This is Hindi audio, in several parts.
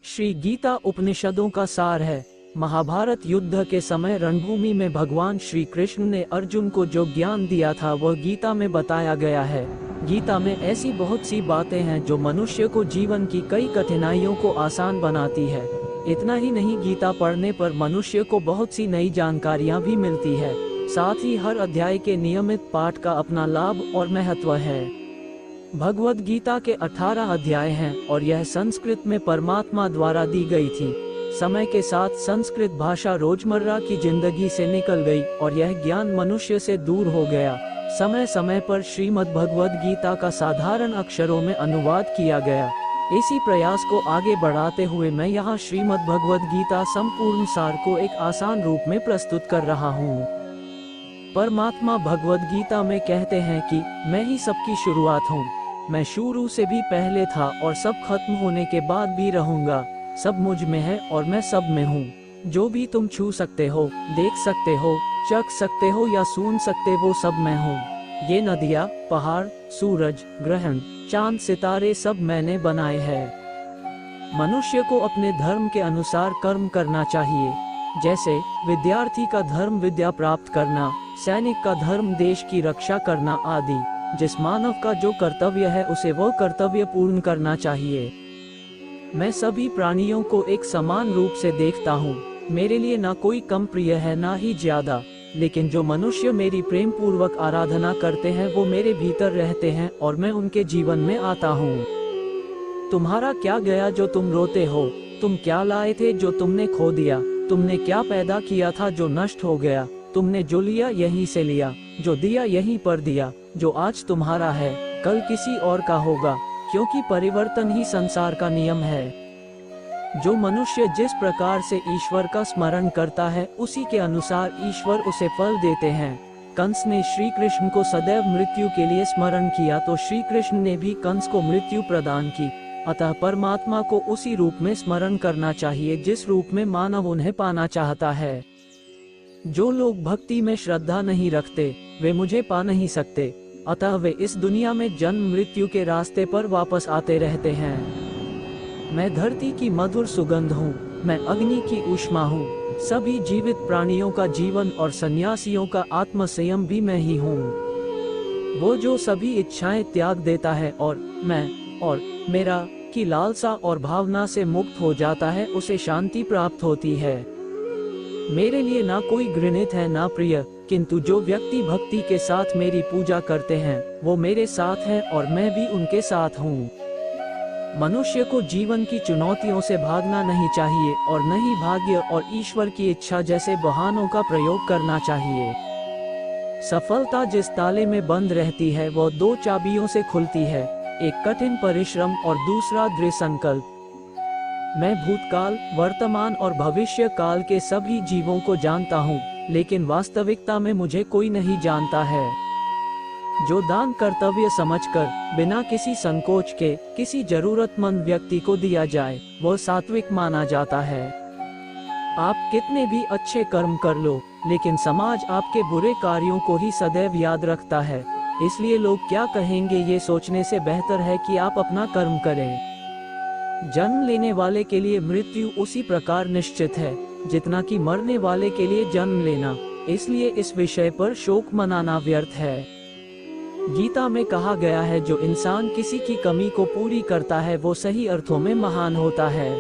श्री गीता उपनिषदों का सार है। महाभारत युद्ध के समय रणभूमि में भगवान श्री कृष्ण ने अर्जुन को जो ज्ञान दिया था वह गीता में बताया गया है। गीता में ऐसी बहुत सी बातें हैं जो मनुष्य को जीवन की कई कठिनाइयों को आसान बनाती है। इतना ही नहीं, गीता पढ़ने पर मनुष्य को बहुत सी नई जानकारियां भी मिलती है। साथ ही हर अध्याय के नियमित पाठ का अपना लाभ और महत्व है। भगवद गीता के 18 अध्याय हैं और यह संस्कृत में परमात्मा द्वारा दी गई थी। समय के साथ संस्कृत भाषा रोजमर्रा की जिंदगी से निकल गई और यह ज्ञान मनुष्य से दूर हो गया। समय समय पर श्रीमद् भगवद गीता का साधारण अक्षरों में अनुवाद किया गया। इसी प्रयास को आगे बढ़ाते हुए मैं यहाँ श्रीमद् भगवद गीता संपूर्ण सार को एक आसान रूप में प्रस्तुत कर रहा हूँ। परमात्मा भगवद गीता में कहते हैं कि मैं ही सबकी शुरुआत हूँ। मैं शुरू से भी पहले था और सब खत्म होने के बाद भी रहूंगा। सब मुझ में है और मैं सब में हूँ। जो भी तुम छू सकते हो, देख सकते हो, चख सकते हो या सुन सकते वो सब मैं हूँ। ये नदियाँ, पहाड़, सूरज, ग्रहण, चांद, सितारे सब मैंने बनाए हैं। मनुष्य को अपने धर्म के अनुसार कर्म करना चाहिए। जैसे विद्यार्थी का धर्म विद्या प्राप्त करना, सैनिक का धर्म देश की रक्षा करना आदि। जिस मानव का जो कर्तव्य है उसे वह कर्तव्य पूर्ण करना चाहिए। मैं सभी प्राणियों को एक समान रूप से देखता हूँ। मेरे लिए ना कोई कम प्रिय है ना ही ज्यादा, लेकिन जो मनुष्य मेरी प्रेम पूर्वक आराधना करते हैं वो मेरे भीतर रहते हैं और मैं उनके जीवन में आता हूँ। तुम्हारा क्या गया जो तुम रोते हो? तुम क्या लाए थे जो तुमने खो दिया? तुमने क्या पैदा किया था जो नष्ट हो गया? तुमने जो लिया यहीं से लिया, जो दिया यहीं पर दिया। जो आज तुम्हारा है कल किसी और का होगा, क्योंकि परिवर्तन ही संसार का नियम है। जो मनुष्य जिस प्रकार से ईश्वर का स्मरण करता है उसी के अनुसार ईश्वर उसे फल देते हैं। कंस ने श्री कृष्ण को सदैव मृत्यु के लिए स्मरण किया तो श्री कृष्ण ने भी कंस को मृत्यु प्रदान की। अतः परमात्मा को उसी रूप में स्मरण करना चाहिए जिस रूप में मानव उन्हें पाना चाहता है। जो लोग भक्ति में श्रद्धा नहीं रखते वे मुझे पा नहीं सकते, अतः वे इस दुनिया में जन्म मृत्यु के रास्ते पर वापस आते रहते हैं। मैं धरती की मधुर सुगंध हूँ, मैं अग्नि की ऊष्मा हूँ। सभी जीवित प्राणियों का जीवन और सन्यासियों का आत्म संयम भी मैं ही हूँ। वो जो सभी इच्छाएं त्याग देता है और मैं और मेरा की लालसा और भावना से मुक्त हो जाता है उसे शांति प्राप्त होती है। मेरे लिए ना कोई घृणित है ना प्रिय, किंतु जो व्यक्ति भक्ति के साथ मेरी पूजा करते हैं वो मेरे साथ हैं और मैं भी उनके साथ हूँ। मनुष्य को जीवन की चुनौतियों से भागना नहीं चाहिए और न ही भाग्य और ईश्वर की इच्छा जैसे बहानों का प्रयोग करना चाहिए। सफलता जिस ताले में बंद रहती है वो 2 चाबियों से खुलती है, एक कठिन परिश्रम और दूसरा दृढ़ संकल्प। मैं भूतकाल, वर्तमान और भविष्य काल के सभी जीवों को जानता हूँ, लेकिन वास्तविकता में मुझे कोई नहीं जानता है। जो दान कर्तव्य समझकर बिना किसी संकोच के किसी जरूरतमंद व्यक्ति को दिया जाए वो सात्विक माना जाता है। आप कितने भी अच्छे कर्म कर लो, लेकिन समाज आपके बुरे कार्यों को ही सदैव याद रखता है। इसलिए लोग क्या कहेंगे ये सोचने से बेहतर है कि आप अपना कर्म करें। जन्म लेने वाले के लिए मृत्यु उसी प्रकार निश्चित है जितना कि मरने वाले के लिए जन्म लेना, इसलिए इस विषय पर शोक मनाना व्यर्थ है। गीता में कहा गया है जो इंसान किसी की कमी को पूरी करता है वो सही अर्थों में महान होता है।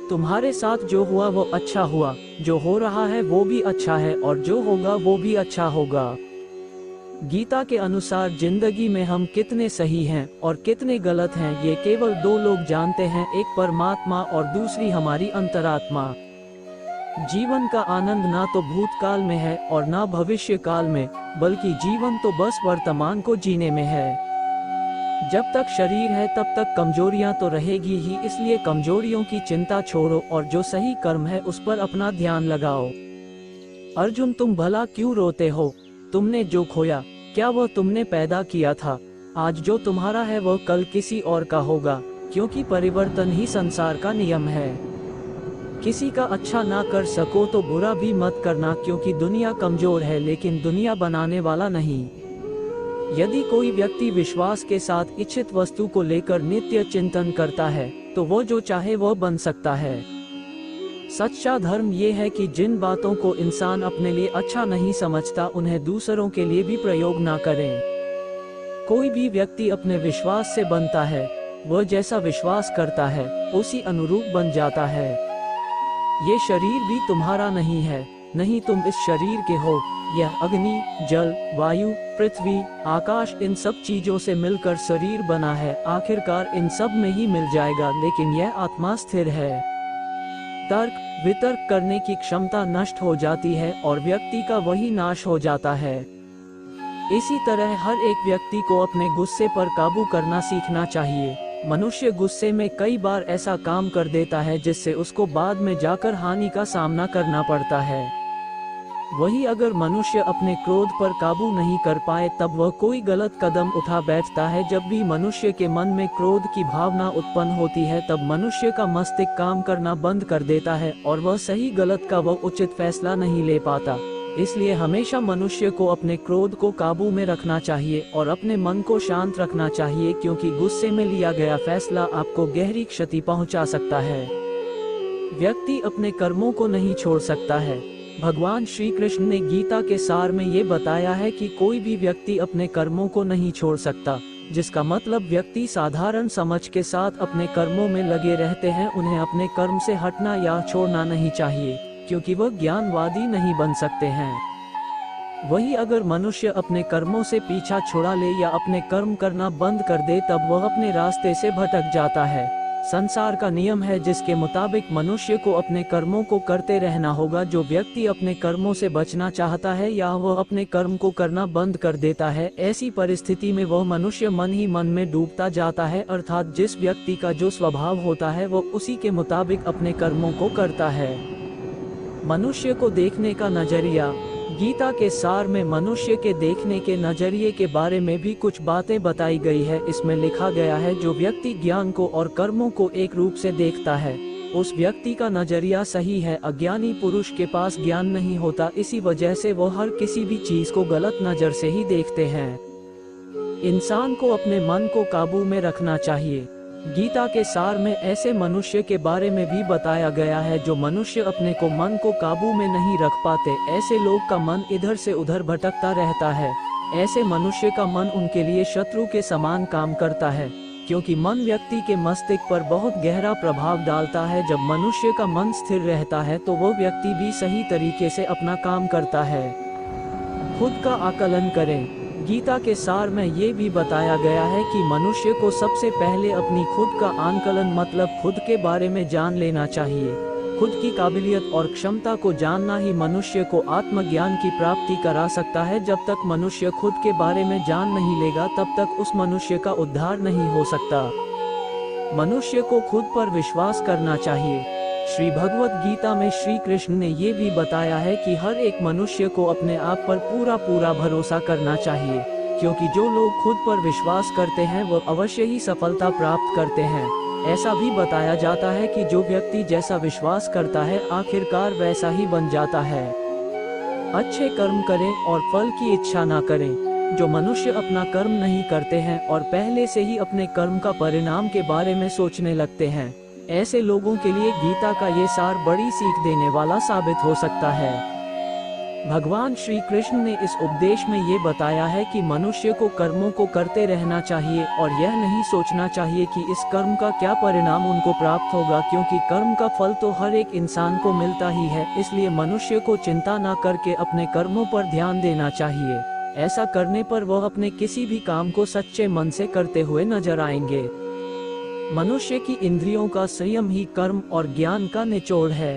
तुम्हारे साथ जो हुआ वो अच्छा हुआ, जो हो रहा है वो भी अच्छा है और जो होगा वो भी अच्छा होगा। गीता के अनुसार जिंदगी में हम कितने सही हैं और कितने गलत हैं ये केवल 2 लोग जानते हैं, एक परमात्मा और दूसरी हमारी अंतरात्मा। जीवन का आनंद ना तो भूतकाल में है और ना भविष्य काल में, बल्कि जीवन तो बस वर्तमान को जीने में है। जब तक शरीर है तब तक कमजोरियां तो रहेगी ही, इसलिए कमजोरियों की चिंता छोड़ो और जो सही कर्म है उस पर अपना ध्यान लगाओ। अर्जुन, तुम भला क्यों रोते हो? तुमने जो खोया क्या वह तुमने पैदा किया था? आज जो तुम्हारा है वह कल किसी और का होगा, क्योंकि परिवर्तन ही संसार का नियम है। किसी का अच्छा ना कर सको तो बुरा भी मत करना, क्योंकि दुनिया कमजोर है लेकिन दुनिया बनाने वाला नहीं। यदि कोई व्यक्ति विश्वास के साथ इच्छित वस्तु को लेकर नित्य चिंतन करता है तो वो जो चाहे वो बन सकता है। सच्चा धर्म ये है कि जिन बातों को इंसान अपने लिए अच्छा नहीं समझता उन्हें दूसरों के लिए भी प्रयोग ना करें। कोई भी व्यक्ति अपने विश्वास से बनता है, वह जैसा विश्वास करता है उसी अनुरूप बन जाता है। ये शरीर भी तुम्हारा नहीं है, नहीं तुम इस शरीर के हो। यह अग्नि, जल, वायु, पृथ्वी, आकाश इन सब चीजों से मिलकर शरीर बना है। आखिरकार इन सब में ही मिल जाएगा, लेकिन यह आत्मा स्थिर है। तर्क वितर्क करने की क्षमता नष्ट हो जाती है और व्यक्ति का वही नाश हो जाता है। इसी तरह हर एक व्यक्ति को अपने गुस्से पर काबू करना सीखना चाहिए। मनुष्य गुस्से में कई बार ऐसा काम कर देता है जिससे उसको बाद में जाकर हानि का सामना करना पड़ता है। वही अगर मनुष्य अपने क्रोध पर काबू नहीं कर पाए तब वह कोई गलत कदम उठा बैठता है। जब भी मनुष्य के मन में क्रोध की भावना उत्पन्न होती है तब मनुष्य का मस्तिष्क काम करना बंद कर देता है और वह सही गलत का वह उचित फैसला नहीं ले पाता। इसलिए हमेशा मनुष्य को अपने क्रोध को काबू में रखना चाहिए और अपने मन को शांत रखना चाहिए, क्योंकि गुस्से में लिया गया फैसला आपको गहरी क्षति पहुंचा सकता है। व्यक्ति अपने कर्मों को नहीं छोड़ सकता है। भगवान श्री कृष्ण ने गीता के सार में ये बताया है कि कोई भी व्यक्ति अपने कर्मों को नहीं छोड़ सकता, जिसका मतलब व्यक्ति साधारण समझ के साथ अपने कर्मों में लगे रहते हैं। उन्हें अपने कर्म से हटना या छोड़ना नहीं चाहिए, क्योंकि वह ज्ञानवादी नहीं बन सकते हैं। वही अगर मनुष्य अपने कर्मों से पीछा छुड़ा ले या अपने कर्म करना बंद कर दे तब वह अपने रास्ते से भटक जाता है। संसार का नियम है जिसके मुताबिक मनुष्य को अपने कर्मों को करते रहना होगा। जो व्यक्ति अपने कर्मों से बचना चाहता है या वह अपने कर्म को करना बंद कर देता है, ऐसी परिस्थिति में वह मनुष्य मन ही मन में डूबता जाता है। अर्थात जिस व्यक्ति का जो स्वभाव होता है वह उसी के मुताबिक अपने कर्मों को करता है। मनुष्य को देखने का नजरिया। गीता के सार में मनुष्य के देखने के नजरिए के बारे में भी कुछ बातें बताई गई है। इसमें लिखा गया है, जो व्यक्ति ज्ञान को और कर्मों को एक रूप से देखता है उस व्यक्ति का नजरिया सही है। अज्ञानी पुरुष के पास ज्ञान नहीं होता, इसी वजह से वो हर किसी भी चीज को गलत नजर से ही देखते हैं। इंसान को अपने मन को काबू में रखना चाहिए। गीता के सार में ऐसे मनुष्य के बारे में भी बताया गया है जो मनुष्य अपने को मन को काबू में नहीं रख पाते। ऐसे लोग का मन इधर से उधर भटकता रहता है। ऐसे मनुष्य का मन उनके लिए शत्रु के समान काम करता है, क्योंकि मन व्यक्ति के मस्तिष्क पर बहुत गहरा प्रभाव डालता है। जब मनुष्य का मन स्थिर रहता है तो वो व्यक्ति भी सही तरीके से अपना काम करता है। खुद का आकलन करें। गीता के सार में ये भी बताया गया है कि मनुष्य को सबसे पहले अपनी खुद का आकलन मतलब खुद के बारे में जान लेना चाहिए। खुद की काबिलियत और क्षमता को जानना ही मनुष्य को आत्मज्ञान की प्राप्ति करा सकता है। जब तक मनुष्य खुद के बारे में जान नहीं लेगा तब तक उस मनुष्य का उद्धार नहीं हो सकता। मनुष्य को खुद पर विश्वास करना चाहिए। श्री भगवत गीता में श्री कृष्ण ने ये भी बताया है कि हर एक मनुष्य को अपने आप पर पूरा भरोसा करना चाहिए, क्योंकि जो लोग खुद पर विश्वास करते हैं वो अवश्य ही सफलता प्राप्त करते हैं। ऐसा भी बताया जाता है कि जो व्यक्ति जैसा विश्वास करता है आखिरकार वैसा ही बन जाता है। अच्छे कर्म करें और फल की इच्छा ना करें। जो मनुष्य अपना कर्म नहीं करते हैं और पहले से ही अपने कर्म का परिणाम के बारे में सोचने लगते हैं, ऐसे लोगों के लिए गीता का ये सार बड़ी सीख देने वाला साबित हो सकता है। भगवान श्री कृष्ण ने इस उपदेश में ये बताया है कि मनुष्य को कर्मों को करते रहना चाहिए और यह नहीं सोचना चाहिए कि इस कर्म का क्या परिणाम उनको प्राप्त होगा, क्योंकि कर्म का फल तो हर एक इंसान को मिलता ही है। इसलिए मनुष्य को चिंता न करके अपने कर्मों पर ध्यान देना चाहिए। ऐसा करने पर वह अपने किसी भी काम को सच्चे मन से करते हुए नजर आएंगे। मनुष्य की इंद्रियों का संयम ही कर्म और ज्ञान का निचोड़ है।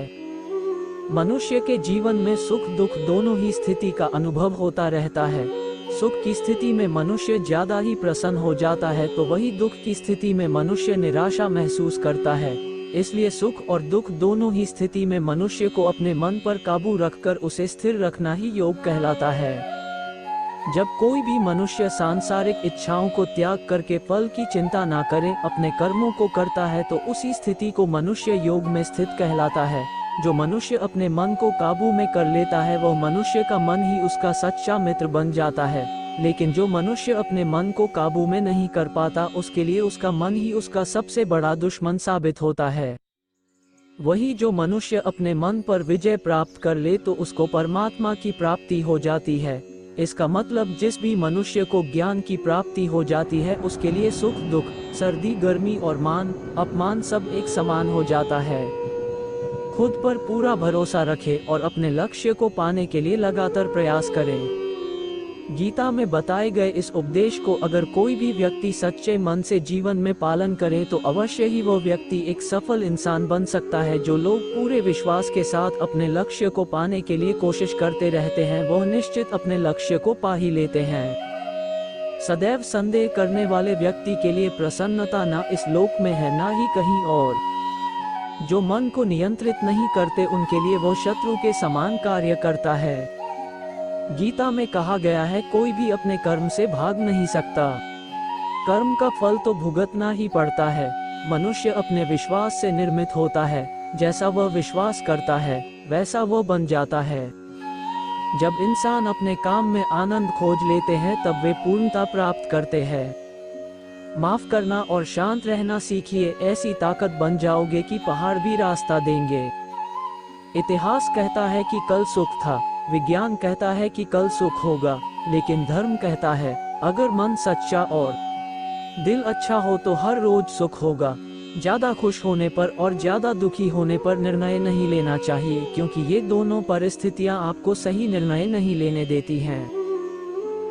मनुष्य के जीवन में सुख दुख दोनों ही स्थिति का अनुभव होता रहता है। सुख की स्थिति में मनुष्य ज्यादा ही प्रसन्न हो जाता है तो वही दुख की स्थिति में मनुष्य निराशा महसूस करता है। इसलिए सुख और दुख दोनों ही स्थिति में मनुष्य को अपने मन पर काबू रखकर उसे स्थिर रखना ही योग कहलाता है। जब कोई भी मनुष्य सांसारिक इच्छाओं को त्याग करके फल की चिंता ना करे, अपने कर्मों को करता है तो उसी स्थिति को मनुष्य योग में स्थित कहलाता है। जो मनुष्य अपने मन को काबू में कर लेता है वह मनुष्य का मन ही उसका सच्चा मित्र बन जाता है। लेकिन जो मनुष्य अपने मन को काबू में नहीं कर पाता, उसके लिए उसका मन ही उसका सबसे बड़ा दुश्मन साबित होता है। वही जो मनुष्य अपने मन पर विजय प्राप्त कर ले तो उसको परमात्मा की प्राप्ति हो जाती है। इसका मतलब जिस भी मनुष्य को ज्ञान की प्राप्ति हो जाती है, उसके लिए सुख दुख, सर्दी गर्मी और मान अपमान सब एक समान हो जाता है। खुद पर पूरा भरोसा रखें और अपने लक्ष्य को पाने के लिए लगातार प्रयास करें। गीता में बताए गए इस उपदेश को अगर कोई भी व्यक्ति सच्चे मन से जीवन में पालन करे तो अवश्य ही वो व्यक्ति एक सफल इंसान बन सकता है। जो लोग पूरे विश्वास के साथ अपने लक्ष्य को पाने के लिए कोशिश करते रहते हैं, वह निश्चित अपने लक्ष्य को पा ही लेते हैं। सदैव संदेह करने वाले व्यक्ति के लिए प्रसन्नता न इस लोक में है न ही कहीं और। जो मन को नियंत्रित नहीं करते, उनके लिए वो शत्रु के समान कार्य करता है। गीता में कहा गया है, कोई भी अपने कर्म से भाग नहीं सकता। कर्म का फल तो भुगतना ही पड़ता है। मनुष्य अपने विश्वास से निर्मित होता है। जैसा वह विश्वास करता है वैसा वह बन जाता है। जब इंसान अपने काम में आनंद खोज लेते हैं, तब वे पूर्णता प्राप्त करते हैं। माफ करना और शांत रहना सीखिए, ऐसी ताकत बन जाओगे कि पहाड़ भी रास्ता देंगे। इतिहास कहता है कि कल सुख था, विज्ञान कहता है कि कल सुख होगा, लेकिन धर्म कहता है अगर मन सच्चा और दिल अच्छा हो तो हर रोज सुख होगा। ज्यादा खुश होने पर और ज्यादा दुखी होने पर निर्णय नहीं लेना चाहिए, क्योंकि ये दोनों परिस्थितियां आपको सही निर्णय नहीं लेने देती हैं।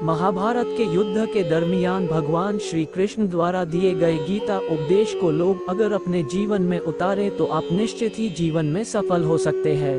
महाभारत के युद्ध के दरमियान भगवान श्री कृष्ण द्वारा दिए गए गीता उपदेश को लोग अगर अपने जीवन में उतारे तो आप निश्चित ही जीवन में सफल हो सकते हैं।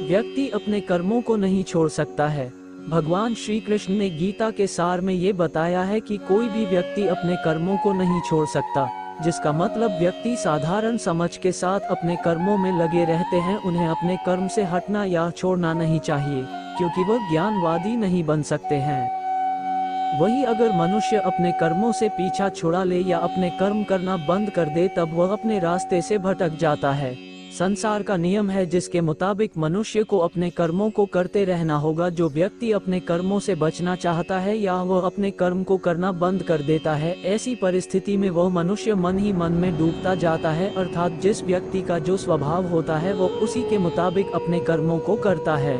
व्यक्ति अपने कर्मों को नहीं छोड़ सकता है। भगवान श्री कृष्ण ने गीता के सार में ये बताया है कि कोई भी व्यक्ति अपने कर्मों को नहीं छोड़ सकता, जिसका मतलब व्यक्ति साधारण समझ के साथ अपने कर्मों में लगे रहते हैं। उन्हें अपने कर्म से हटना या छोड़ना नहीं चाहिए, क्योंकि वह ज्ञानवादी नहीं बन सकते हैं। वही अगर मनुष्य अपने कर्मों से पीछा छुड़ा ले या अपने कर्म करना बंद कर दे, तब वह अपने रास्ते से भटक जाता है। संसार का नियम है जिसके मुताबिक मनुष्य को अपने कर्मों को करते रहना होगा। जो व्यक्ति अपने कर्मों से बचना चाहता है या वह अपने कर्म को करना बंद कर देता है, ऐसी परिस्थिति में वह मनुष्य मन ही मन में डूबता जाता है। अर्थात जिस व्यक्ति का जो स्वभाव होता है वो उसी के मुताबिक अपने कर्मों को करता है।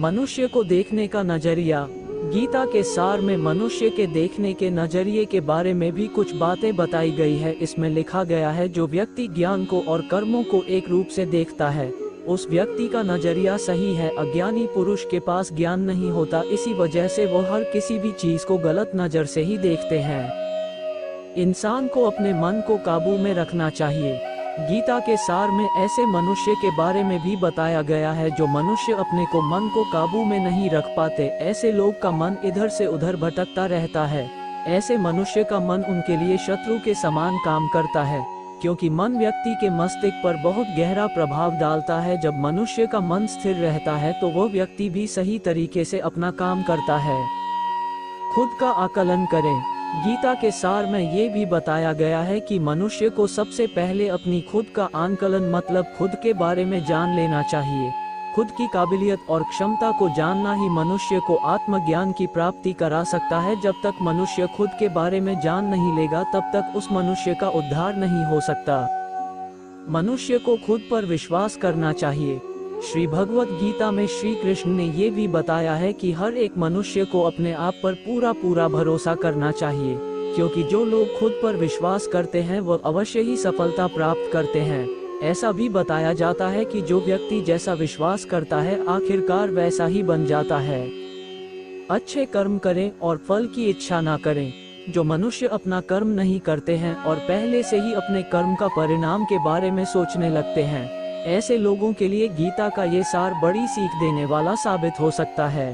मनुष्य को देखने का नजरिया। गीता के सार में मनुष्य के देखने के नजरिए के बारे में भी कुछ बातें बताई गई है। इसमें लिखा गया है, जो व्यक्ति ज्ञान को और कर्मों को एक रूप से देखता है, उस व्यक्ति का नजरिया सही है। अज्ञानी पुरुष के पास ज्ञान नहीं होता, इसी वजह से वो हर किसी भी चीज को गलत नजर से ही देखते हैं। इंसान को अपने मन को काबू में रखना चाहिए। गीता के सार में ऐसे मनुष्य के बारे में भी बताया गया है जो मनुष्य अपने को मन को काबू में नहीं रख पाते। ऐसे लोग का मन इधर से उधर भटकता रहता है। ऐसे मनुष्य का मन उनके लिए शत्रु के समान काम करता है, क्योंकि मन व्यक्ति के मस्तिष्क पर बहुत गहरा प्रभाव डालता है। जब मनुष्य का मन स्थिर रहता है तो वह व्यक्ति भी सही तरीके से अपना काम करता है। खुद का आकलन करें। गीता के सार में ये भी बताया गया है कि मनुष्य को सबसे पहले अपनी खुद का आकलन मतलब खुद के बारे में जान लेना चाहिए। खुद की काबिलियत और क्षमता को जानना ही मनुष्य को आत्मज्ञान की प्राप्ति करा सकता है। जब तक मनुष्य खुद के बारे में जान नहीं लेगा, तब तक उस मनुष्य का उद्धार नहीं हो सकता। मनुष्य को खुद पर विश्वास करना चाहिए। श्री भगवत गीता में श्री कृष्ण ने ये भी बताया है कि हर एक मनुष्य को अपने आप पर पूरा भरोसा करना चाहिए, क्योंकि जो लोग खुद पर विश्वास करते हैं वह अवश्य ही सफलता प्राप्त करते हैं। ऐसा भी बताया जाता है कि जो व्यक्ति जैसा विश्वास करता है आखिरकार वैसा ही बन जाता है। अच्छे कर्म करें और फल की इच्छा ना करें। जो मनुष्य अपना कर्म नहीं करते हैं और पहले से ही अपने कर्म का परिणाम के बारे में सोचने लगते हैं, ऐसे लोगों के लिए गीता का ये सार बड़ी सीख देने वाला साबित हो सकता है।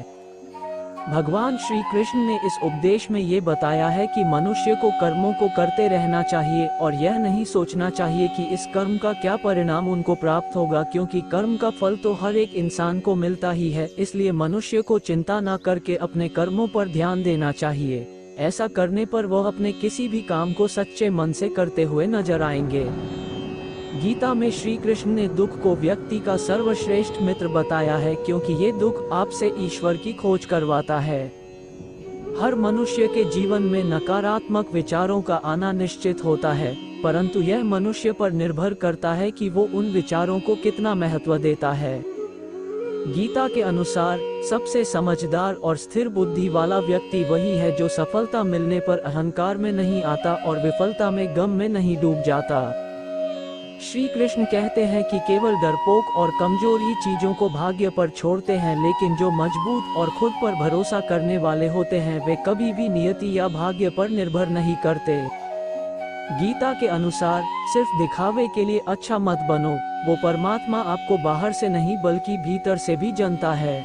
भगवान श्री कृष्ण ने इस उपदेश में ये बताया है कि मनुष्य को कर्मों को करते रहना चाहिए और यह नहीं सोचना चाहिए कि इस कर्म का क्या परिणाम उनको प्राप्त होगा, क्योंकि कर्म का फल तो हर एक इंसान को मिलता ही है। इसलिए मनुष्य को चिंता न करके अपने कर्मों पर ध्यान देना चाहिए। ऐसा करने पर वह अपने किसी भी काम को सच्चे मन से करते हुए नजर आएंगे। गीता में श्री कृष्ण ने दुख को व्यक्ति का सर्वश्रेष्ठ मित्र बताया है, क्योंकि ये दुख आपसे ईश्वर की खोज करवाता है। हर मनुष्य के जीवन में नकारात्मक विचारों का आना निश्चित होता है, परंतु यह मनुष्य पर निर्भर करता है कि वो उन विचारों को कितना महत्व देता है। गीता के अनुसार सबसे समझदार और स्थिर बुद्धि वाला व्यक्ति वही है जो सफलता मिलने पर अहंकार में नहीं आता और विफलता में गम में नहीं डूब जाता। श्री कृष्ण कहते हैं कि केवल डरपोक और कमजोर ही चीजों को भाग्य पर छोड़ते हैं, लेकिन जो मजबूत और खुद पर भरोसा करने वाले होते हैं वे कभी भी नियति या भाग्य पर निर्भर नहीं करते। गीता के अनुसार सिर्फ दिखावे के लिए अच्छा मत बनो, वो परमात्मा आपको बाहर से नहीं बल्कि भीतर से भी जानता है।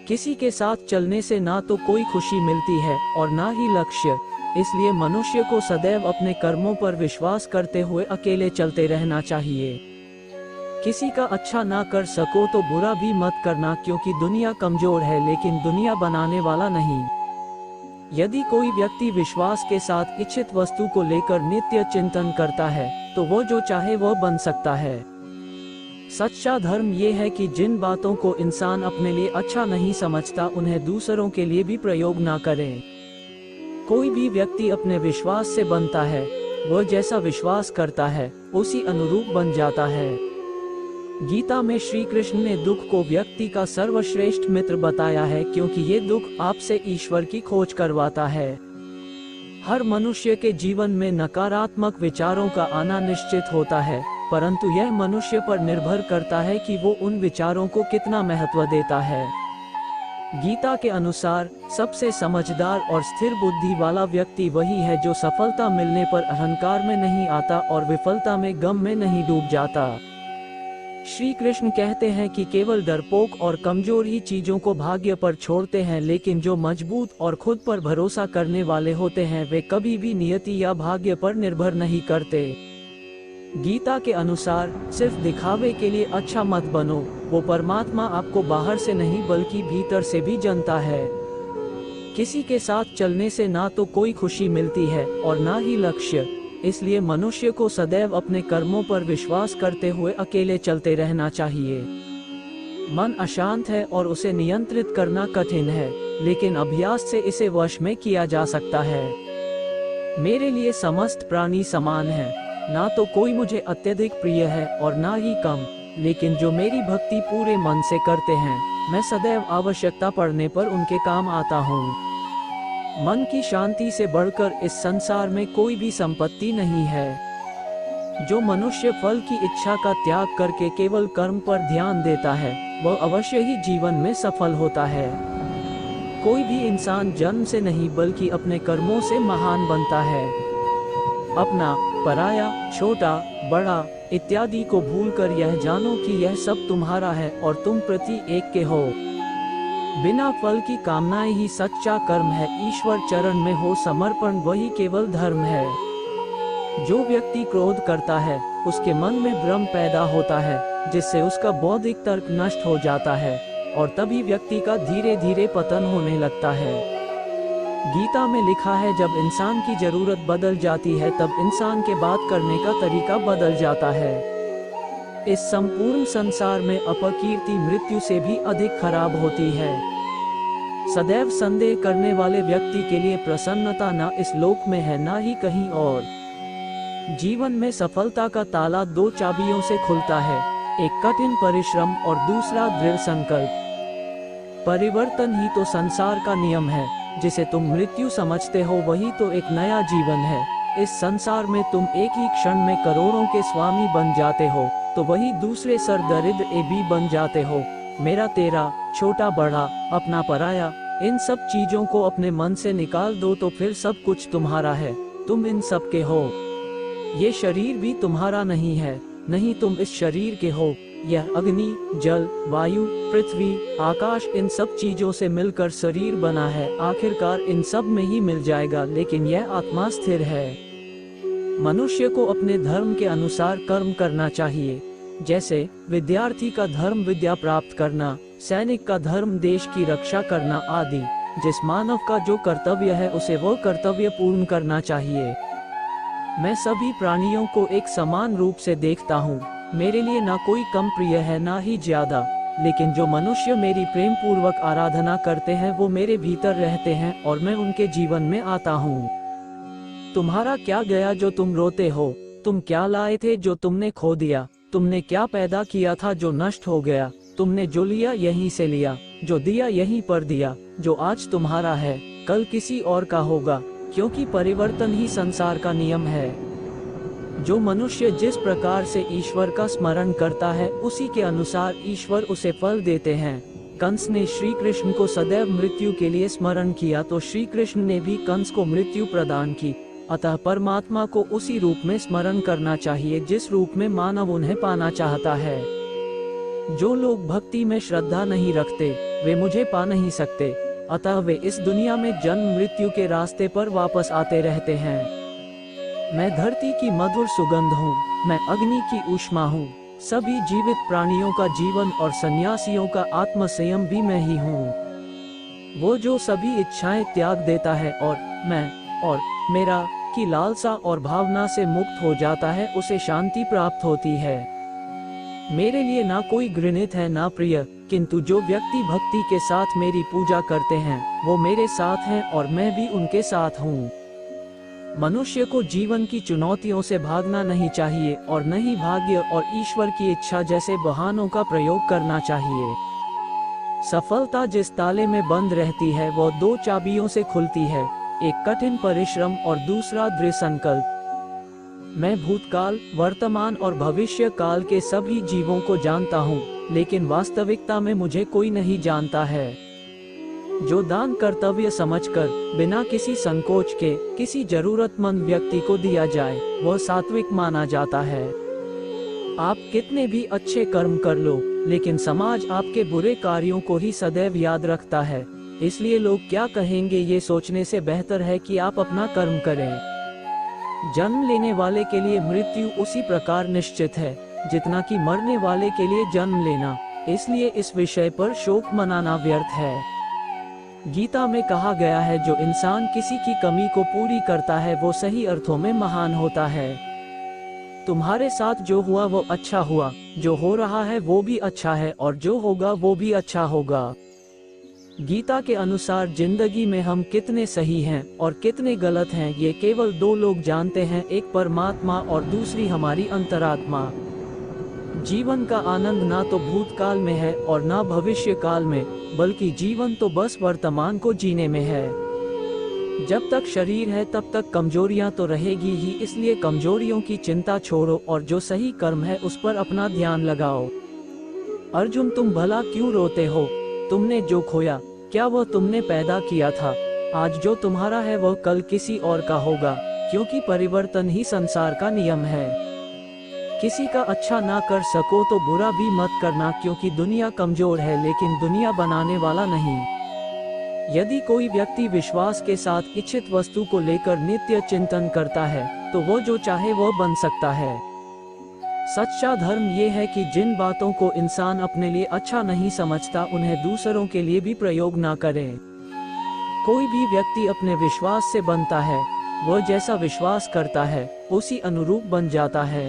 किसी के साथ चलने से ना तो कोई खुशी मिलती है और ना ही लक्ष्य, इसलिए मनुष्य को सदैव अपने कर्मों पर विश्वास करते हुए अकेले चलते रहना चाहिए। किसी का अच्छा ना कर सको तो बुरा भी मत करना, क्योंकि दुनिया कमजोर है लेकिन दुनिया बनाने वाला नहीं। यदि कोई व्यक्ति विश्वास के साथ इच्छित वस्तु को लेकर नित्य चिंतन करता है तो वो जो चाहे वह बन सकता है। सच्चा धर्म ये है कि जिन बातों को इंसान अपने लिए अच्छा नहीं समझता उन्हें दूसरों के लिए भी प्रयोग ना करें। कोई भी व्यक्ति अपने विश्वास से बनता है, वह जैसा विश्वास करता है उसी अनुरूप बन जाता है। गीता में श्री कृष्ण ने दुख को व्यक्ति का सर्वश्रेष्ठ मित्र बताया है, क्योंकि ये दुख आपसे ईश्वर की खोज करवाता है। हर मनुष्य के जीवन में नकारात्मक विचारों का आना निश्चित होता है, परंतु यह मनुष्य पर निर्भर करता है कि वो उन विचारों को कितना महत्व देता है। गीता के अनुसार सबसे समझदार और स्थिर बुद्धि वाला व्यक्ति वही है जो सफलता मिलने पर अहंकार में नहीं आता और विफलता में गम में नहीं डूब जाता। श्री कृष्ण कहते हैं कि केवल डरपोक और कमजोर ही चीजों को भाग्य पर छोड़ते हैं, लेकिन जो मजबूत और खुद पर भरोसा करने वाले होते हैं वे कभी भी नियति या भाग्य पर निर्भर नहीं करते। गीता के अनुसार सिर्फ दिखावे के लिए अच्छा मत बनो, वो परमात्मा आपको बाहर से नहीं बल्कि भीतर से भी जानता है। किसी के साथ चलने से ना तो कोई खुशी मिलती है और ना ही लक्ष्य, इसलिए मनुष्य को सदैव अपने कर्मों पर विश्वास करते हुए अकेले चलते रहना चाहिए। मन अशांत है और उसे नियंत्रित करना कठिन है, लेकिन अभ्यास से इसे वश में किया जा सकता है। मेरे लिए समस्त प्राणी समान है, ना तो कोई मुझे अत्यधिक प्रिय है और ना ही कम, लेकिन जो मेरी भक्ति पूरे मन से करते हैं मैं सदैव आवश्यकता पड़ने पर उनके काम आता हूँ। मन की शांति से बढ़कर इस संसार में कोई भी संपत्ति नहीं है। जो मनुष्य फल की इच्छा का त्याग करके केवल कर्म पर ध्यान देता है वह अवश्य ही जीवन में सफल होता है। कोई भी इंसान जन्म से नहीं बल्कि अपने कर्मों से महान बनता है। अपना, पराया, छोटा, बड़ा इत्यादि को भूलकर यह जानो कि यह सब तुम्हारा है और तुम प्रति एक के हो। बिना फल की कामनाएं ही सच्चा कर्म है। ईश्वर चरण में हो समर्पण वही केवल धर्म है। जो व्यक्ति क्रोध करता है उसके मन में भ्रम पैदा होता है, जिससे उसका बौद्धिक तर्क नष्ट हो जाता है और तभी व्यक्ति का धीरे धीरे पतन होने लगता है। गीता में लिखा है, जब इंसान की जरूरत बदल जाती है तब इंसान के बात करने का तरीका बदल जाता है। इस संपूर्ण संसार में अपकीर्ति मृत्यु से भी अधिक खराब होती है। सदैव संदेह करने वाले व्यक्ति के लिए प्रसन्नता न इस लोक में है न ही कहीं और। जीवन में सफलता का ताला दो चाबियों से खुलता है, एक कठिन परिश्रम और दूसरा दृढ़ संकल्प। परिवर्तन ही तो संसार का नियम है। जिसे तुम मृत्यु समझते हो वही तो एक नया जीवन है। इस संसार में तुम एक ही क्षण में करोड़ों के स्वामी बन जाते हो तो वही दूसरे सर दरिद्र भी बन जाते हो। मेरा तेरा, छोटा बड़ा, अपना पराया, इन सब चीजों को अपने मन से निकाल दो तो फिर सब कुछ तुम्हारा है। तुम इन सब के हो। ये शरीर भी तुम्हारा नहीं है, नहीं तुम इस शरीर के हो। यह अग्नि, जल, वायु, पृथ्वी, आकाश इन सब चीजों से मिलकर शरीर बना है। आखिरकार इन सब में ही मिल जाएगा, लेकिन यह आत्मा स्थिर है। मनुष्य को अपने धर्म के अनुसार कर्म करना चाहिए। जैसे विद्यार्थी का धर्म विद्या प्राप्त करना, सैनिक का धर्म देश की रक्षा करना आदि। जिस मानव का जो कर्तव्य है उसे वो कर्तव्य पूर्ण करना चाहिए। मैं सभी प्राणियों को एक समान रूप से देखता हूँ। मेरे लिए ना कोई कम प्रिय है ना ही ज्यादा, लेकिन जो मनुष्य मेरी प्रेम पूर्वक आराधना करते हैं वो मेरे भीतर रहते हैं और मैं उनके जीवन में आता हूँ। तुम्हारा क्या गया जो तुम रोते हो? तुम क्या लाए थे जो तुमने खो दिया? तुमने क्या पैदा किया था जो नष्ट हो गया? तुमने जो लिया यहीं से लिया, जो दिया यहीं पर दिया। जो आज तुम्हारा है कल किसी और का होगा, क्योंकि परिवर्तन ही संसार का नियम है। जो मनुष्य जिस प्रकार से ईश्वर का स्मरण करता है उसी के अनुसार ईश्वर उसे फल देते हैं। कंस ने श्री कृष्ण को सदैव मृत्यु के लिए स्मरण किया तो श्री कृष्ण ने भी कंस को मृत्यु प्रदान की। अतः परमात्मा को उसी रूप में स्मरण करना चाहिए जिस रूप में मानव उन्हें पाना चाहता है। जो लोग भक्ति में श्रद्धा नहीं रखते वे मुझे पा नहीं सकते, अतः वे इस दुनिया में जन्म मृत्यु के रास्ते पर वापस आते रहते हैं। मैं धरती की मधुर सुगंध हूँ, मैं अग्नि की ऊष्मा हूँ, सभी जीवित प्राणियों का जीवन और सन्यासियों का आत्म संयम भी मैं ही हूँ। वो जो सभी इच्छाएं त्याग देता है और मैं और मेरा की लालसा और भावना से मुक्त हो जाता है उसे शांति प्राप्त होती है। मेरे लिए ना कोई घृणित है ना प्रिय, किंतु जो व्यक्ति भक्ति के साथ मेरी पूजा करते हैं वो मेरे साथ हैं और मैं भी उनके साथ हूँ। मनुष्य को जीवन की चुनौतियों से भागना नहीं चाहिए और न ही भाग्य और ईश्वर की इच्छा जैसे बहानों का प्रयोग करना चाहिए। सफलता जिस ताले में बंद रहती है वो दो चाबियों से खुलती है, एक कठिन परिश्रम और दूसरा दृढ़ संकल्प। मैं भूतकाल, वर्तमान और भविष्य काल के सभी जीवों को जानता हूँ, लेकिन वास्तविकता में मुझे कोई नहीं जानता है। जो दान कर्तव्य समझकर बिना किसी संकोच के किसी जरूरतमंद व्यक्ति को दिया जाए वह सात्विक माना जाता है। आप कितने भी अच्छे कर्म कर लो, लेकिन समाज आपके बुरे कार्यों को ही सदैव याद रखता है, इसलिए लोग क्या कहेंगे ये सोचने से बेहतर है कि आप अपना कर्म करें। जन्म लेने वाले के लिए मृत्यु उसी प्रकार निश्चित है जितना कि मरने वाले के लिए जन्म लेना, इसलिए इस विषय पर शोक मनाना व्यर्थ है। गीता में कहा गया है जो इंसान किसी की कमी को पूरी करता है वो सही अर्थों में महान होता है। तुम्हारे साथ जो हुआ वो अच्छा हुआ, जो हो रहा है वो भी अच्छा है और जो होगा वो भी अच्छा होगा। गीता के अनुसार जिंदगी में हम कितने सही हैं और कितने गलत हैं ये केवल दो लोग जानते हैं, एक परमात्मा और दूसरी हमारी अंतरात्मा। जीवन का आनंद ना तो भूतकाल में है और ना भविष्य काल में, बल्कि जीवन तो बस वर्तमान को जीने में है। जब तक शरीर है तब तक कमजोरियां तो रहेगी ही, इसलिए कमजोरियों की चिंता छोड़ो और जो सही कर्म है उस पर अपना ध्यान लगाओ। अर्जुन, तुम भला क्यों रोते हो? तुमने जो खोया क्या वह तुमने पैदा किया था? आज जो तुम्हारा है वह कल किसी और का होगा, क्योंकि परिवर्तन ही संसार का नियम है। किसी का अच्छा ना कर सको तो बुरा भी मत करना, क्योंकि दुनिया कमजोर है लेकिन दुनिया बनाने वाला नहीं। यदि कोई व्यक्ति विश्वास के साथ इच्छित वस्तु को लेकर नित्य चिंतन करता है तो वो जो चाहे वह बन सकता है। सच्चा धर्म ये है कि जिन बातों को इंसान अपने लिए अच्छा नहीं समझता उन्हें दूसरों के लिए भी प्रयोग ना करे। कोई भी व्यक्ति अपने विश्वास से बनता है, वह जैसा विश्वास करता है उसी अनुरूप बन जाता है।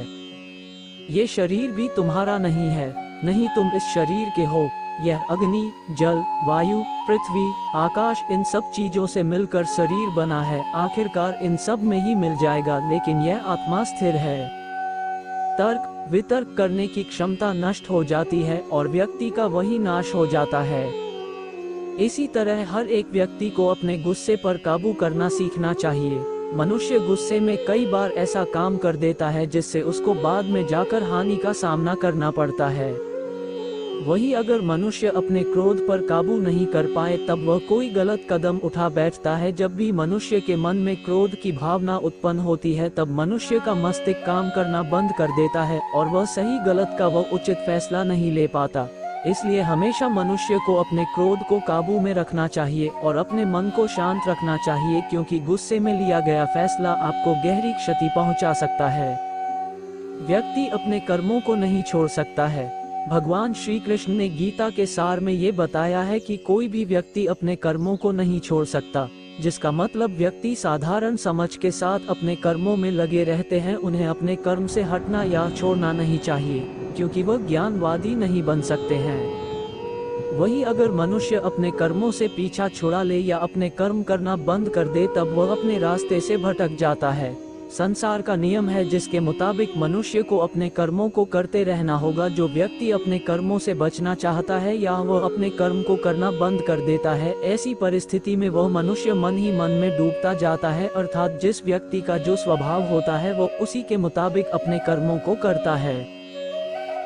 ये शरीर भी तुम्हारा नहीं है, नहीं तुम इस शरीर के हो। यह अग्नि, जल, वायु, पृथ्वी, आकाश इन सब चीजों से मिलकर शरीर बना है। आखिरकार इन सब में ही मिल जाएगा, लेकिन यह आत्मा स्थिर है। तर्क वितर्क करने की क्षमता नष्ट हो जाती है और व्यक्ति का वही नाश हो जाता है। इसी तरह हर एक व्यक्ति को अपने गुस्से पर काबू करना सीखना चाहिए। मनुष्य गुस्से में कई बार ऐसा काम कर देता है जिससे उसको बाद में जाकर हानि का सामना करना पड़ता है। वही अगर मनुष्य अपने क्रोध पर काबू नहीं कर पाए तब वह कोई गलत कदम उठा बैठता है। जब भी मनुष्य के मन में क्रोध की भावना उत्पन्न होती है तब मनुष्य का मस्तिष्क काम करना बंद कर देता है और वह सही गलत का वह उचित फैसला नहीं ले पाता। इसलिए हमेशा मनुष्य को अपने क्रोध को काबू में रखना चाहिए और अपने मन को शांत रखना चाहिए, क्योंकि गुस्से में लिया गया फैसला आपको गहरी क्षति पहुंचा सकता है। व्यक्ति अपने कर्मों को नहीं छोड़ सकता है। भगवान श्री कृष्ण ने गीता के सार में ये बताया है कि कोई भी व्यक्ति अपने कर्मों को नहीं छोड़ सकता, जिसका मतलब व्यक्ति साधारण समझ के साथ अपने कर्मों में लगे रहते हैं। उन्हें अपने कर्म से हटना या छोड़ना नहीं चाहिए, क्योंकि वह ज्ञानवादी नहीं बन सकते हैं। वही अगर मनुष्य अपने कर्मों से पीछा छुड़ा ले या अपने कर्म करना बंद कर दे तब वह अपने रास्ते से भटक जाता है। संसार का नियम है जिसके मुताबिक मनुष्य को अपने कर्मों को करते रहना होगा। जो व्यक्ति अपने कर्मों से बचना चाहता है या वह अपने कर्म को करना बंद कर देता है, ऐसी परिस्थिति में वह मनुष्य मन ही मन में डूबता जाता है, अर्थात जिस व्यक्ति का जो स्वभाव होता है वह उसी के मुताबिक अपने कर्मों को करता है।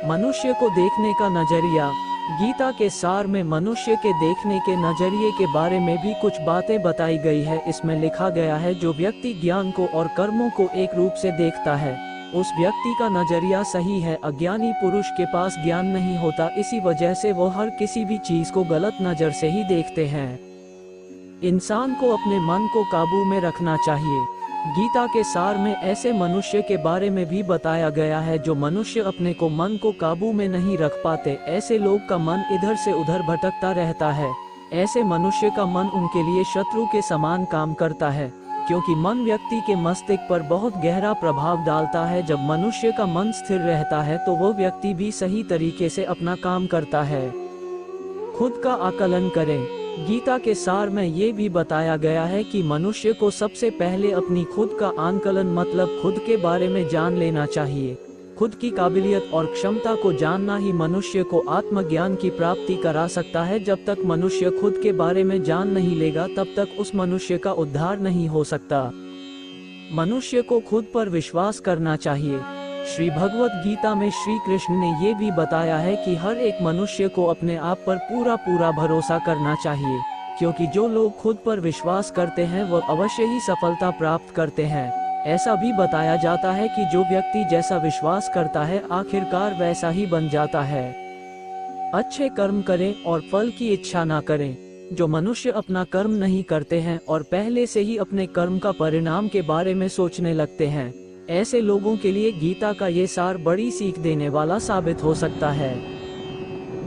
मनुष्य को देखने का नजरिया। गीता के सार में मनुष्य के देखने के नजरिए के बारे में भी कुछ बातें बताई गई है। इसमें लिखा गया है, जो व्यक्ति ज्ञान को और कर्मों को एक रूप से देखता है उस व्यक्ति का नजरिया सही है। अज्ञानी पुरुष के पास ज्ञान नहीं होता, इसी वजह से वो हर किसी भी चीज को गलत नजर से ही देखते हैं। इंसान को अपने मन को काबू में रखना चाहिए। गीता के सार में ऐसे मनुष्य के बारे में भी बताया गया है जो मनुष्य अपने को मन को काबू में नहीं रख पाते। ऐसे लोग का मन इधर से उधर भटकता रहता है। ऐसे मनुष्य का मन उनके लिए शत्रु के समान काम करता है, क्योंकि मन व्यक्ति के मस्तिष्क पर बहुत गहरा प्रभाव डालता है। जब मनुष्य का मन स्थिर रहता है तो वो व्यक्ति भी सही तरीके से अपना काम करता है। खुद का आकलन करें। गीता के सार में ये भी बताया गया है कि मनुष्य को सबसे पहले अपनी खुद का आकलन मतलब खुद के बारे में जान लेना चाहिए। खुद की काबिलियत और क्षमता को जानना ही मनुष्य को आत्मज्ञान की प्राप्ति करा सकता है। जब तक मनुष्य खुद के बारे में जान नहीं लेगा तब तक उस मनुष्य का उद्धार नहीं हो सकता। मनुष्य को खुद पर विश्वास करना चाहिए। श्री भगवत गीता में श्री कृष्ण ने ये भी बताया है कि हर एक मनुष्य को अपने आप पर पूरा भरोसा करना चाहिए, क्योंकि जो लोग खुद पर विश्वास करते हैं वो अवश्य ही सफलता प्राप्त करते हैं। ऐसा भी बताया जाता है कि जो व्यक्ति जैसा विश्वास करता है आखिरकार वैसा ही बन जाता है। अच्छे कर्म करें और फल की इच्छा ना करें। जो मनुष्य अपना कर्म नहीं करते हैं और पहले से ही अपने कर्म का परिणाम के बारे में सोचने लगते हैं, ऐसे लोगों के लिए गीता का ये सार बड़ी सीख देने वाला साबित हो सकता है।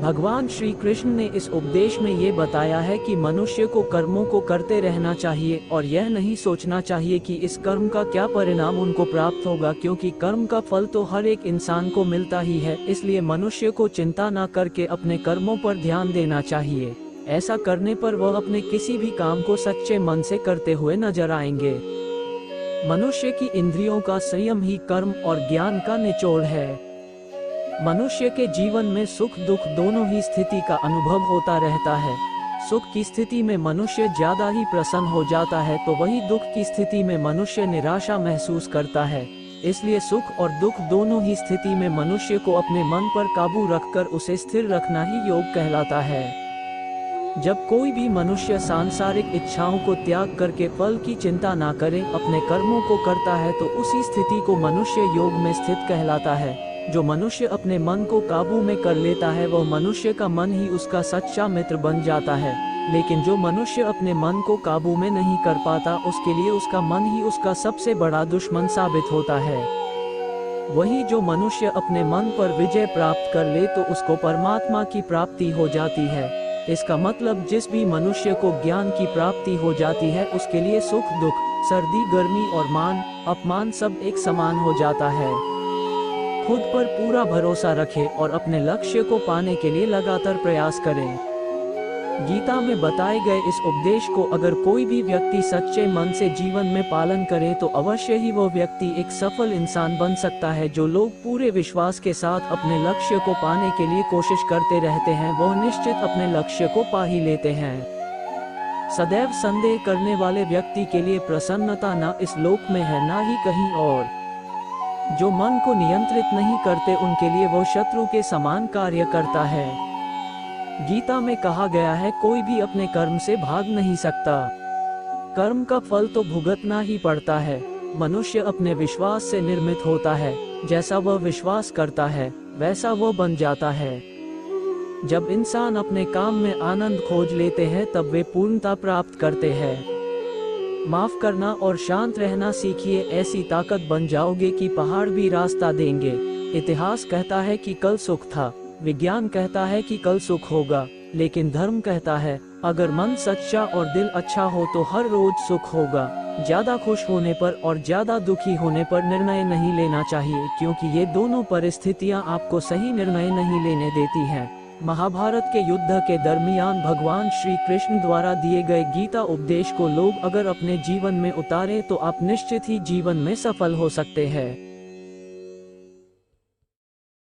भगवान श्री कृष्ण ने इस उपदेश में ये बताया है कि मनुष्य को कर्मों को करते रहना चाहिए और यह नहीं सोचना चाहिए कि इस कर्म का क्या परिणाम उनको प्राप्त होगा, क्योंकि कर्म का फल तो हर एक इंसान को मिलता ही है। इसलिए मनुष्य को चिंता न करके अपने कर्मों पर ध्यान देना चाहिए। ऐसा करने पर वह अपने किसी भी काम को सच्चे मन से करते हुए नजर आएंगे। मनुष्य की इंद्रियों का संयम ही कर्म और ज्ञान का निचोड़ है। मनुष्य के जीवन में सुख दुख दोनों ही स्थिति का अनुभव होता रहता है। सुख की स्थिति में मनुष्य ज्यादा ही प्रसन्न हो जाता है तो वही दुख की स्थिति में मनुष्य निराशा महसूस करता है। इसलिए सुख और दुख दोनों ही स्थिति में मनुष्य को अपने मन पर काबू रखकर उसे स्थिर रखना ही योग कहलाता है। जब कोई भी मनुष्य सांसारिक इच्छाओं को त्याग करके फल की चिंता ना करे, अपने कर्मों को करता है तो उसी स्थिति को मनुष्य योग में स्थित कहलाता है। जो मनुष्य अपने मन को काबू में कर लेता है वह मनुष्य का मन ही उसका सच्चा मित्र बन जाता है। लेकिन जो मनुष्य अपने मन को काबू में नहीं कर पाता उसके लिए उसका मन ही उसका सबसे बड़ा दुश्मन साबित होता है। वही जो मनुष्य अपने मन पर विजय प्राप्त कर ले तो उसको परमात्मा की प्राप्ति हो जाती है। इसका मतलब जिस भी मनुष्य को ज्ञान की प्राप्ति हो जाती है उसके लिए सुख दुख, सर्दी गर्मी और मान अपमान सब एक समान हो जाता है। खुद पर पूरा भरोसा रखें और अपने लक्ष्य को पाने के लिए लगातार प्रयास करें। गीता में बताए गए इस उपदेश को अगर कोई भी व्यक्ति सच्चे मन से जीवन में पालन करे तो अवश्य ही वो व्यक्ति एक सफल इंसान बन सकता है। जो लोग पूरे विश्वास के साथ अपने लक्ष्य को पाने के लिए कोशिश करते रहते हैं वह निश्चित अपने लक्ष्य को पा ही लेते हैं। सदैव संदेह करने वाले व्यक्ति के लिए प्रसन्नता न इस लोक में है न ही कहीं और। जो मन को नियंत्रित नहीं करते उनके लिए वो शत्रु के समान कार्य करता है। गीता में कहा गया है कोई भी अपने कर्म से भाग नहीं सकता। कर्म का फल तो भुगतना ही पड़ता है। मनुष्य अपने विश्वास से निर्मित होता है। जैसा वह विश्वास करता है वैसा वह बन जाता है। जब इंसान अपने काम में आनंद खोज लेते हैं तब वे पूर्णता प्राप्त करते हैं। माफ करना और शांत रहना सीखिए, ऐसी ताकत बन जाओगे कि पहाड़ भी रास्ता देंगे। इतिहास कहता है कि कल सुख था, विज्ञान कहता है कि कल सुख होगा, लेकिन धर्म कहता है अगर मन सच्चा और दिल अच्छा हो तो हर रोज सुख होगा। ज्यादा खुश होने पर और ज्यादा दुखी होने पर निर्णय नहीं लेना चाहिए, क्योंकि ये दोनों परिस्थितियां आपको सही निर्णय नहीं लेने देती हैं। महाभारत के युद्ध के दरमियान भगवान श्री कृष्ण द्वारा दिए गए गीता उपदेश को लोग अगर अपने जीवन में उतारे तो आप निश्चित ही जीवन में सफल हो सकते हैं।